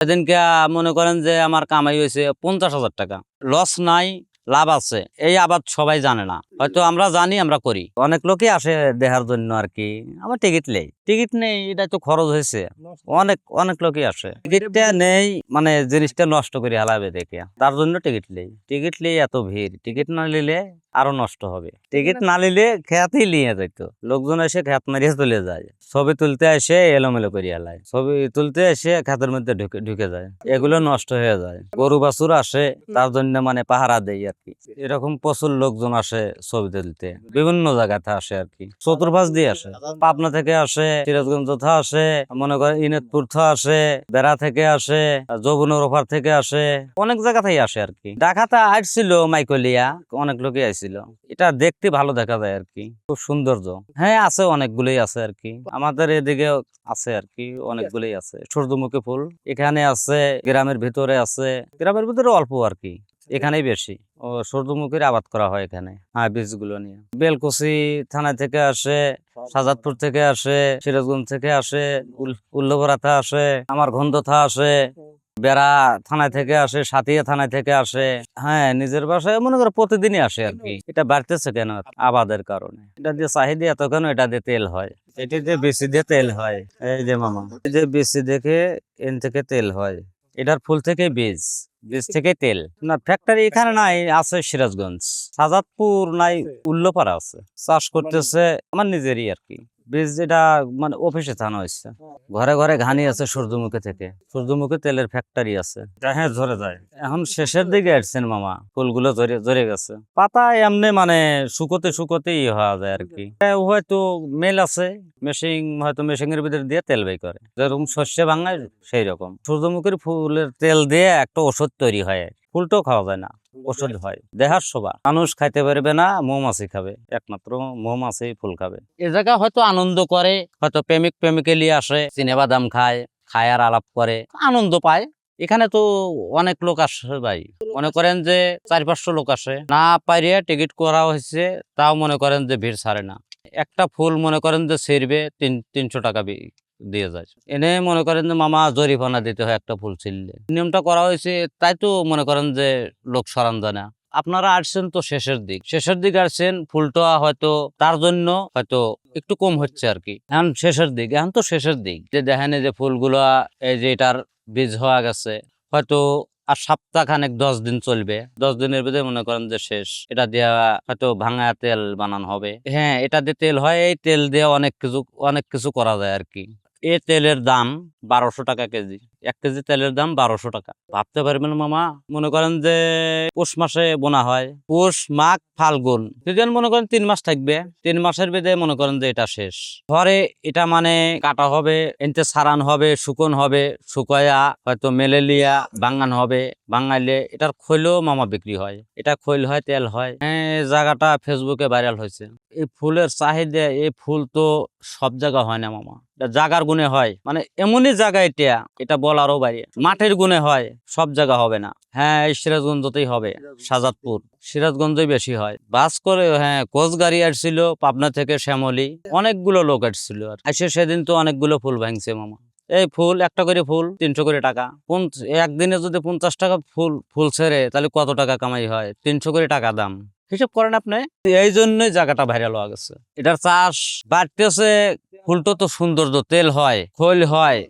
সেদিনকে মনে করেন যে আমার কামাই হয়েছে 50,000 টাকা, লস নাই লাভ আছে। এই আবাদ সবাই জানে না, হয়তো আমরা জানি, আমরা করি। অনেক লোকই আসে দেখার জন্য আর কি। আমার টিকিট নেই, এটা তো খরচ হয়েছে। অনেক অনেক লোকই আসে, টিকিটটা নেই মানে জিনিসটা নষ্ট করে হালাবে দেখে, তার জন্য টিকিট নেই এত ভিড়। টিকিট না নিলে আরো নষ্ট হবে। টিকিট না নিলে খেয়াতেই নিয়ে যাইতো, লোকজন এসে খেত মারিয়ে চলে যায়। ছবি তুলতে এসে এলোমেলো করে হেলায়, ছবি তুলতে এসে খাতের মধ্যে ঢুকে ঢুকে যায়, এগুলো নষ্ট হয়ে যায়। গরু বাছুর আসে, তার জন্য মানে পাহারা দেয় আর কি। এরকম প্রচুর লোকজন আসে ছবি তুলতে, বিভিন্ন জায়গাতে আসে আর কি, চতুর্পাশ দিয়ে আসে। পাবনা থেকে আসে, সিরাজগঞ্জ থা আসে, মনে করেন ইনেতপুর থা আসে, বেড়া থেকে আসে, যমুনার ওপার থেকে আসে, অনেক জায়গা থেকে আসে আর কি। ঢাকাতে আসছিল মাইকলিয়া, অনেক লোকই আসছিল। এটা দেখতে ভালো দেখা যায় আর কি, খুব সৌন্দর্য। হ্যাঁ আছে, অনেকগুলোই আছে আর কি, আমাদের এদিকে আছে আর কি, অনেকগুলোই আছে। সূর্যমুখী ফুল এখানে আছে, গ্রামের ভিতরে আছে, গ্রামের ভিতরে অল্প আর কি, এখানেই বেশি। ও সূর্যমুখীর আবাদ করা হয় এখানে, হ্যাঁ বীজগুলো নিয়ে। বেলকুচি থানা থেকে আসে, শাহজাদপুর থেকে আসে, সিরাজগঞ্জ থেকে আসে, উল্লভরাথা আসে, আমার গন্ধথা আসে, বেড়া থানায় থেকে আসে, সাতিয়া থানায় থেকে আসে। হ্যাঁ নিজের বাসায় মনে করো প্রতিদিনই আসে আর কি। এটা বাড়তেছে কেন? আবাদের কারণে। এটা দিয়ে চাহিদা এত কেন? এটা দিয়ে তেল হয়, এটা দিয়ে বেশি দিয়ে তেল হয়। এই যে মামা, এই যে বেশি দেখে এন থেকে তেল হয়, এটার ফুল থেকে বীজ, বীজ থেকে তেল। না ফ্যাক্টরি এখানে নাই, আছে সিরাজগঞ্জ, শাহজাদপুর নাই, উল্লোপাড়া আছে। চাষ করতেছে আমার নিজেরই আর কি, বীজ যেটা মানে অফিসে থানা হয়েছে। ঘরে ঘরে ঘানি আছে সূর্যমুখী থেকে, সূর্যমুখী তেলের ফ্যাক্টরি আছে। হ্যাঁ ঝরে যায়, এখন শেষের দিকে আসছেন মামা, ফুলগুলো ঝরে গেছে। পাতা এমনি মানে শুকোতে শুকোতে হওয়া যায় আর কি। হয়তো মেল আছে, মেশিন, হয়তো মেশিনের ভিতরে দিয়ে তেল বের করে, যেরকম শস্য ভাঙায় সেই রকম। সূর্যমুখীর ফুলের তেল দিয়ে একটা ওষুধ তৈরি হয়, ফুলটাও খাওয়া যায় না, ওষুধ হয়। দেহার শোভা, মানুষ খাইতে পারবে না, মৌমাছি খাবে, একমাত্র মৌমাছি ফুল খাবে। এ জায়গা হয়তো আনন্দ করে, হয়তো প্রেমিক প্রেমিকেলি আসে, চিনেবাদাম খায়, খায় আর আলাপ করে, আনন্দ পায়। এখানে তো অনেক লোক আসে ভাই, মনে করেন যে 400-500 লোক আসে, না পাইরে টিকিট করা হয়েছে, তাও মনে করেন যে ভিড় ছাড়ে না। একটা ফুল মনে করেন যে ছিঁড়বে 300 টাকা দিয়ে যায়। এনে মনে করেন যে মামা জরিমানা দিতে হয় একটা ফুল ছিঁড়লে। নিয়মটা করা হয়েছে, তাই তো মনে করেন যে লোক সরান যায় না। আপনারা আসছেন তো শেষের দিক আসছেন, ফুলটা হয়তো তার জন্য হয়তো একটু কম হচ্ছে আর কি। এখন তো শেষের দিক যে দেখেন যে ফুলগুলা, এই যে এটার বীজ হওয়া গেছে, হয়তো আর সপ্তাহ খানেক 10 দিন চলবে, 10 দিনের ভিতরে মনে করেন যে শেষ। এটা দিয়ে হয়তো ভাঙা তেল বানানো হবে। হ্যাঁ এটা দিয়ে তেল হয়, এই তেল দিয়ে অনেক কিছু করা যায় আর কি। এই তেলের দাম 1200 টাকা কেজি, 1 কেজি তেলের দাম 1200 টাকা। ভাবতে পারবেন মামা, মনে করেন যে পৌষ মাসে বোনা হয়, পৌষ মাঘ ফাল্গুন, যদি মনে করেন 3 মাস থাকবে, 3 মাসের ভিতরে মনে করেন যে এটা শেষ। পরে এটা মানে কাটা হবে, এনতে সারান হবে, শুকন হবে, শুকায়া হয়তো মেলেলিয়া বাঙান হবে, বাঙাইলে এটার খৈলও মামা বিক্রি হয়, এটা খৈল হয়, তেল হয়। হ্যাঁ জায়গাটা ফেসবুকে ভাইরাল হয়েছে। এই ফুলের চাহিদা, এই ফুল তো সব জায়গা হয় না মামা, জাগার গুণে হয়, মানে এমনই জায়গা এটা বলারও বাইরে। মাঠের গুণে হয়, সব জায়গা হবে না। হ্যাঁ এই সিরাজগঞ্জতেই হবে, শাহজাদপুর সিরাজগঞ্জই বেশি হয়। বাস করে, হ্যাঁ কোচ গাড়ি আসছিল পাবনা থেকে, শ্যামলী, অনেকগুলো লোক আসছিল। আর এসে সেদিন তো অনেকগুলো ফুল ভাঙছে মামা। এই ফুল একটা করে ফুল 300 করে টাকা। একদিনে যদি 50 টাকা ফুল ছেড়ে, তাহলে কত টাকা কামাই হয়? 300 করে টাকা দাম, হিসাব করেন আপনি। এই জন্যই জায়গাটা ভাইরাল হওয়া গেছে, এটার চাষ বাড়তেছে। ফুলটা তো সৌন্দর্য, তেল হয়, খৈল হয়,